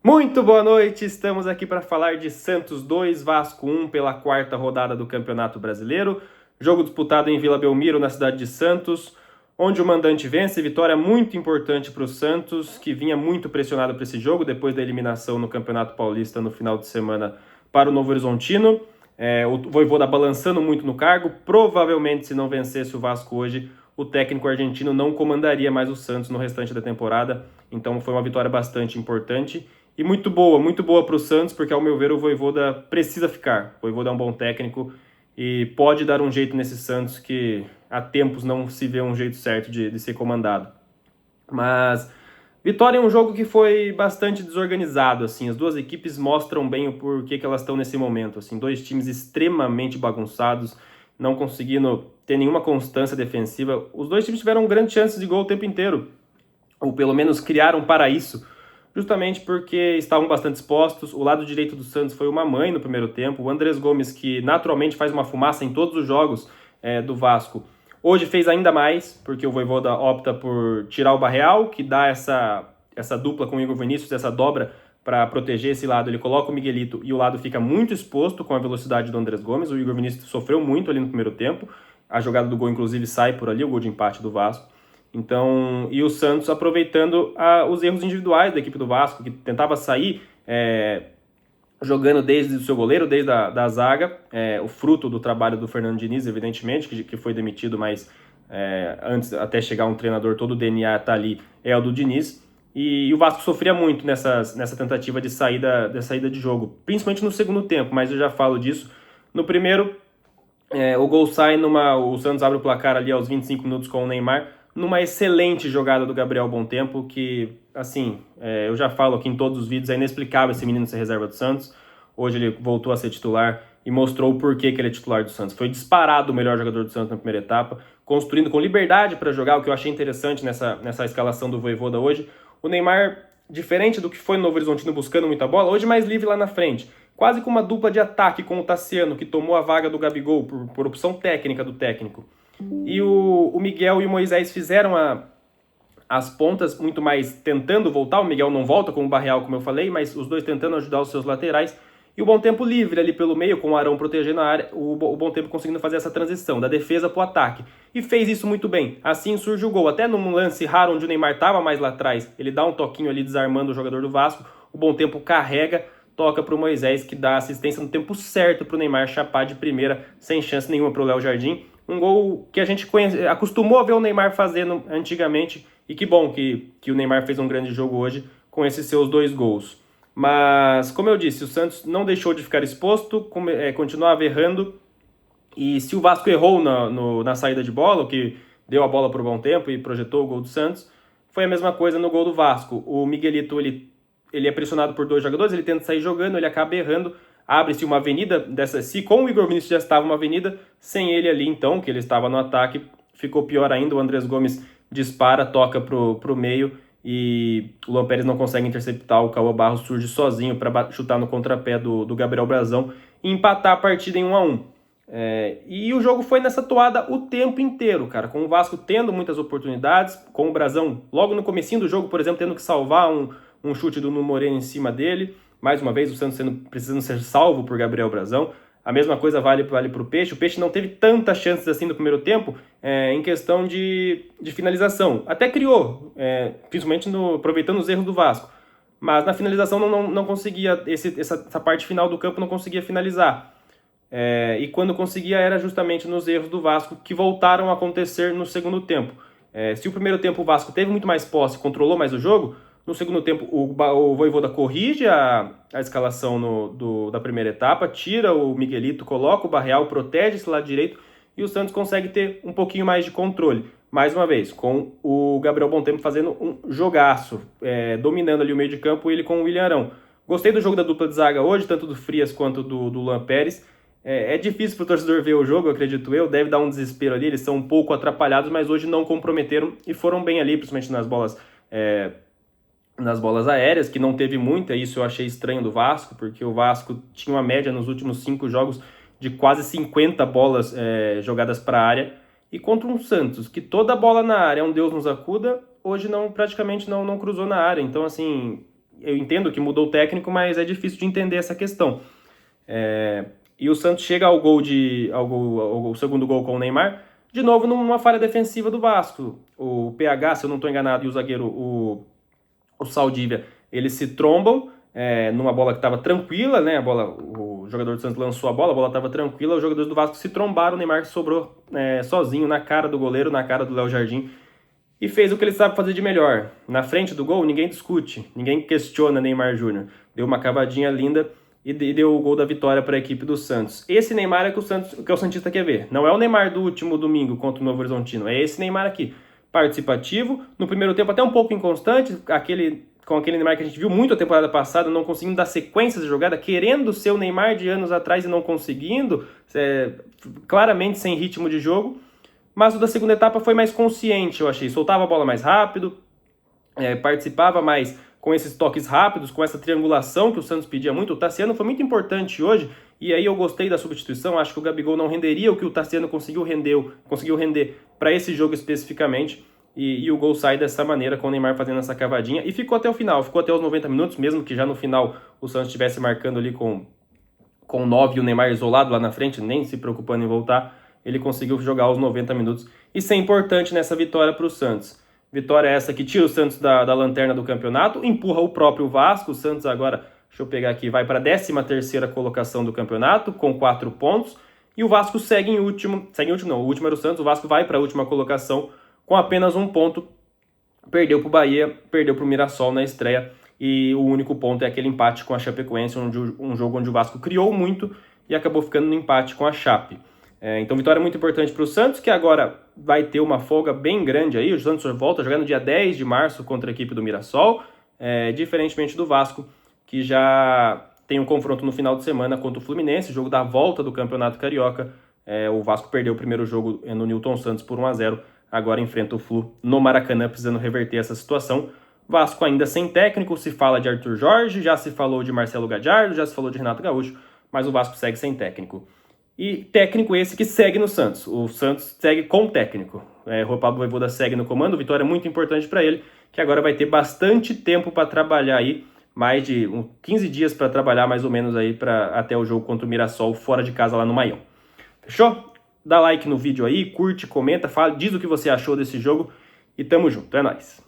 Muito boa noite, estamos aqui para falar de Santos 2, Vasco 1 pela quarta rodada do Campeonato Brasileiro. Jogo disputado em Vila Belmiro, na cidade de Santos, onde o mandante vence. Vitória muito importante para o Santos, que vinha muito pressionado para esse jogo, depois da eliminação no Campeonato Paulista no final de semana para o Novo Horizontino. O Vojvoda balançando muito no cargo. Provavelmente, se não vencesse o Vasco hoje, o técnico argentino não comandaria mais o Santos no restante da temporada. Então foi uma vitória bastante importante. E muito boa para o Santos, porque ao meu ver o Vojvoda precisa ficar. O Vojvoda é um bom técnico e pode dar um jeito nesse Santos que há tempos não se vê um jeito certo de ser comandado. Mas vitória em um jogo que foi bastante desorganizado, assim. As duas equipes mostram bem o porquê que elas estão nesse momento, assim. Dois times extremamente bagunçados, não conseguindo ter nenhuma constância defensiva. Os dois times tiveram grandes chances de gol o tempo inteiro, ou pelo menos criaram para isso, justamente porque estavam bastante expostos. O lado direito do Santos foi uma mãe no primeiro tempo. O Andrés Gomes, que naturalmente faz uma fumaça em todos os jogos do Vasco, hoje fez ainda mais, porque o Vojvoda opta por tirar o Barreal, que dá essa dupla com o Igor Vinícius, essa dobra para proteger esse lado. Ele coloca o Miguelito e o lado fica muito exposto com a velocidade do Andrés Gomes. O Igor Vinícius sofreu muito ali no primeiro tempo. A jogada do gol, inclusive, sai por ali, o gol de empate do Vasco. Então, e o Santos aproveitando os erros individuais da equipe do Vasco, que tentava sair jogando desde o seu goleiro, desde a zaga, o fruto do trabalho do Fernando Diniz, evidentemente, que foi demitido, mas antes, até chegar um treinador, todo o DNA tá ali, é o do Diniz. E o Vasco sofria muito nessa tentativa de saída de jogo, principalmente no segundo tempo, mas eu já falo disso. No primeiro, o gol sai o Santos abre o placar ali aos 25 minutos com o Neymar, numa excelente jogada do Gabriel Bontempo, que, assim, eu já falo aqui em todos os vídeos, é inexplicável esse menino ser reserva do Santos. Hoje ele voltou a ser titular e mostrou o porquê que ele é titular do Santos. Foi disparado o melhor jogador do Santos na primeira etapa, construindo com liberdade para jogar, o que eu achei interessante nessa escalação do Vojvoda hoje. O Neymar, diferente do que foi no Novo Horizontino buscando muita bola, hoje mais livre lá na frente. Quase com uma dupla de ataque com o Tassiano, que tomou a vaga do Gabigol por opção técnica do técnico. E o Miguel e o Moisés fizeram as pontas muito mais tentando voltar. O Miguel não volta com o Barreal, como eu falei, mas os dois tentando ajudar os seus laterais. E o Bontempo livre ali pelo meio, com o Arão protegendo a área, o Bontempo conseguindo fazer essa transição da defesa para o ataque. E fez isso muito bem. Assim surge o gol. Até num lance raro onde o Neymar estava mais lá atrás, ele dá um toquinho ali desarmando o jogador do Vasco. O Bontempo carrega, toca para o Moisés, que dá assistência no tempo certo para o Neymar chapar de primeira, sem chance nenhuma para o Léo Jardim. Um gol que a gente acostumou a ver o Neymar fazendo antigamente, e que bom que o Neymar fez um grande jogo hoje com esses seus 2 gols. Mas, como eu disse, o Santos não deixou de ficar exposto, continuava errando, e se o Vasco errou na saída de bola, o que deu a bola para o Bontempo e projetou o gol do Santos, foi a mesma coisa no gol do Vasco. O Miguelito, ele é pressionado por 2 jogadores, ele tenta sair jogando, ele acaba errando, abre-se uma avenida se com o Igor Vinícius já estava uma avenida, sem ele ali então, que ele estava no ataque, ficou pior ainda. O Andrés Gomes dispara, toca pro meio e o Luan Pérez não consegue interceptar. O Cauã Barros surge sozinho para chutar no contrapé do Gabriel Brazão e empatar a partida em 1-1. E o jogo foi nessa toada o tempo inteiro, cara, com o Vasco tendo muitas oportunidades, com o Brazão logo no comecinho do jogo, por exemplo, tendo que salvar um chute do Nuno Moreno em cima dele. Mais uma vez, o Santos precisando ser salvo por Gabriel Brazão. A mesma coisa vale para o Peixe. O Peixe não teve tantas chances assim no primeiro tempo em questão de finalização. Até criou, principalmente aproveitando os erros do Vasco. Mas na finalização não conseguia, essa parte final do campo não conseguia finalizar. E quando conseguia era justamente nos erros do Vasco, que voltaram a acontecer no segundo tempo. Se o primeiro tempo o Vasco teve muito mais posse, controlou mais o jogo, no segundo tempo, o Vojvoda corrige a escalação da primeira etapa, tira o Miguelito, coloca o Barreal, protege esse lado direito e o Santos consegue ter um pouquinho mais de controle. Mais uma vez, com o Gabriel Bontempo fazendo um jogaço, dominando ali o meio de campo, ele com o William Arão. Gostei do jogo da dupla de zaga hoje, tanto do Frias quanto do Luan Pérez. É difícil para o torcedor ver o jogo, acredito eu, deve dar um desespero ali, eles são um pouco atrapalhados, mas hoje não comprometeram e foram bem ali, principalmente nas bolas aéreas, que não teve muita. Isso eu achei estranho do Vasco, porque o Vasco tinha uma média nos últimos 5 jogos de quase 50 bolas jogadas para a área, e contra um Santos, que toda bola na área é um Deus nos acuda, hoje praticamente não cruzou na área. Então, assim, Eu entendo que mudou o técnico, mas é difícil de entender essa questão. E o Santos chega ao segundo gol com o Neymar, de novo numa falha defensiva do Vasco. O PH, se eu não estou enganado, e o zagueiro, o Saldívia, eles se trombam numa bola que estava tranquila, né? O jogador do Santos lançou a bola estava tranquila, os jogadores do Vasco se trombaram, o Neymar sobrou sozinho na cara do goleiro, na cara do Léo Jardim, e fez o que ele sabe fazer de melhor. Na frente do gol, ninguém discute, ninguém questiona Neymar Júnior. Deu uma cavadinha linda e deu o gol da vitória para a equipe do Santos. Esse Neymar é que o Santista quer ver. Não é o Neymar do último domingo contra o Novo Horizontino, é esse Neymar aqui. Participativo, no primeiro tempo até um pouco inconstante, com aquele Neymar que a gente viu muito a temporada passada, não conseguindo dar sequências de jogada, querendo ser o Neymar de anos atrás e não conseguindo, claramente sem ritmo de jogo. Mas o da segunda etapa foi mais consciente, eu achei. Soltava a bola mais rápido, participava mais com esses toques rápidos, com essa triangulação que o Santos pedia muito. O Tassiano foi muito importante hoje, e aí eu gostei da substituição. Acho que o Gabigol não renderia o que o Tassiano conseguiu render para esse jogo especificamente. E o gol sai dessa maneira, com o Neymar fazendo essa cavadinha. E ficou até o final, ficou até os 90 minutos, mesmo que já no final o Santos estivesse marcando ali com 9 e o Neymar isolado lá na frente, nem se preocupando em voltar. Ele conseguiu jogar os 90 minutos. Isso é importante nessa vitória para o Santos. Vitória essa que tira o Santos da lanterna do campeonato, empurra o próprio Vasco. O Santos agora, deixa eu pegar aqui, vai para a 13ª colocação do campeonato, com 4 pontos. E o Vasco segue em último. O último era o Santos. O Vasco vai para a última colocação com apenas 1 ponto. Perdeu para o Bahia, perdeu para o Mirassol na estreia. E o único ponto é aquele empate com a Chapecoense, um jogo onde o Vasco criou muito e acabou ficando no empate com a Chape. Então, vitória muito importante para o Santos, que agora vai ter uma folga bem grande aí. O Santos volta a jogar no dia 10 de março contra a equipe do Mirassol, diferentemente do Vasco, que já tem um confronto no final de semana contra o Fluminense, jogo da volta do Campeonato Carioca. O Vasco perdeu o primeiro jogo no Newton Santos por 1-0, agora enfrenta o Flu no Maracanã, precisando reverter essa situação. Vasco ainda sem técnico, se fala de Arthur Jorge, já se falou de Marcelo Gadiardo, já se falou de Renato Gaúcho, mas o Vasco segue sem técnico. E técnico esse que segue no Santos. O Santos segue com técnico. O Pablo Vojvoda segue no comando, vitória muito importante para ele, que agora vai ter bastante tempo para trabalhar aí, mais de 15 dias para trabalhar mais ou menos aí até o jogo contra o Mirassol fora de casa lá no Maião. Fechou? Dá like no vídeo aí, curte, comenta, diz o que você achou desse jogo e tamo junto, é nóis.